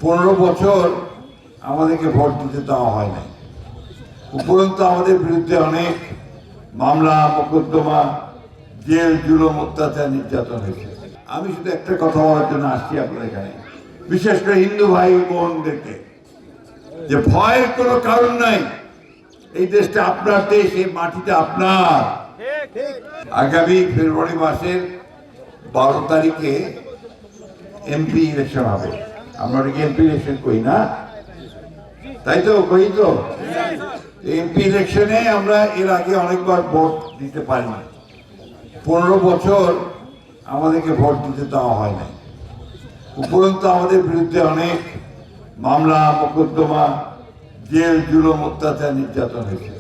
15 বছর আমাদেরকে ভোট দিতে দেওয়া হয় না। উপরন্তু আমাদের বিরুদ্ধে অনেক মামলা মোকদ্দমা, জেল, জুলুম, অত্যাচার, নির্যাতন হয়েছে। আমি শুধু একটা কথা বলার জন্য আসছি আপনাদের এখানে, বিশেষ করে হিন্দু ভাই বোনদেরকে, যে ভয়ের কোনো কারণ নাই। এই দেশটা আপনার দেশ, এই মাটিটা আপনার। আগামী ফেব্রুয়ারি মাসের 12 তারিখে এমপি ইলেকশন হবে। আমরা এমপি ইলেকশন করি না, তাই তো? কই তো এমপি ইলেকশনে আমরা এর আগে অনেকবার ভোট দিতে পারিনি। 15 বছর আমাদেরকে ভোট দিতে দেওয়া হয় না। উপরন্তু আমাদের বিরুদ্ধে অনেক মামলা মোকদ্দমা, জেল, জুলুম, অত্যাচার, নির্যাতন হয়েছে।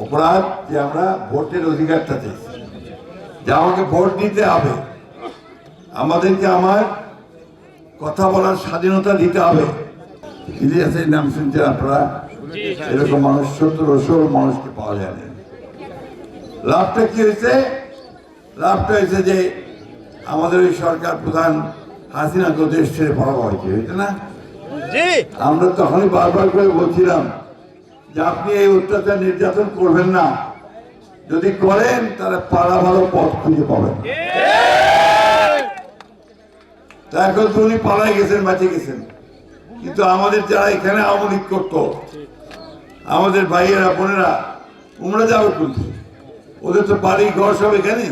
অপরাধ যে আমরা ভোটের অধিকারটা চাইছি, যে আমাকে ভোট দিতে হবে, আমাদেরকে আমার কথা বলার স্বাধীনতা দিতে হবে। ইলিয়াসের নাম শুনছেন আপনারা? এরকম মানুষ 1700 মানুষকে পাওয়া যায় না। লাভটা কি হয়েছে? লাভটা হয়েছে যে আমাদের ওই সরকার প্রধান হাসিনাকে দেশ ছেড়ে পালানো হয়েছে না? আমরা তখনই বারবার করে বলছিলাম যে আপনি এই অত্যাচার নির্যাতন করবেন না, যদি করেন তাহলে পালা ভালো পথ খুঁজে পাবেন। তা এখন তো উনি পালাই গেছেন, বাঁচে গেছেন, কিন্তু আমাদের যারা এখানে আওয়ামী লীগ করতো, আমাদের ভাইয়েরা বোনেরা, ওরা যাবে কোথায়? ওদের তো বাড়ি ঘর সব এখানে,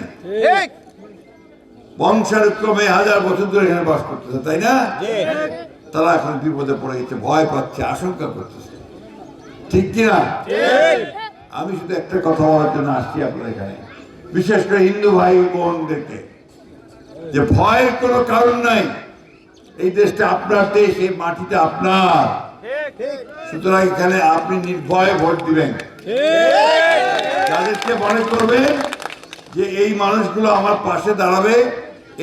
বংশানুক্রমে 1000 বছর ধরে এখানে বাস করতেছে, তাই না? তারা এখন বিপদে পড়ে গেছে, ভয় পাচ্ছে, আশঙ্কা করতেছে, ঠিক কিনা? আমি শুধু একটা কথা বলার জন্য আসছি আপনাদের এখানে, বিশেষ করে হিন্দু ভাই বোনদেরকে, যে ভয়ের কোনো কারণ নাই। এই দেশটা আপনার দেশ, এই মাটিটা আপনার। সুতরাং এখানে আপনি নির্ভয়ে ভোট দিবেন। যাদেরকে মনে করবেন যে এই মানুষগুলো আমার পাশে দাঁড়াবে,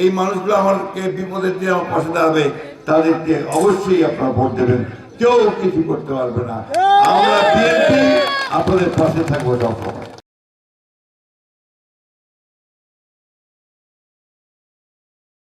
এই মানুষগুলো আমাকে বিপদের দিয়ে আমার পাশে দাঁড়াবে, তাদেরকে অবশ্যই আপনারা ভোট দেবেন। কেউ কিছু করতে পারবে না। আমরা বিএনপি আপনাদের পাশে থাকবো সবসময়।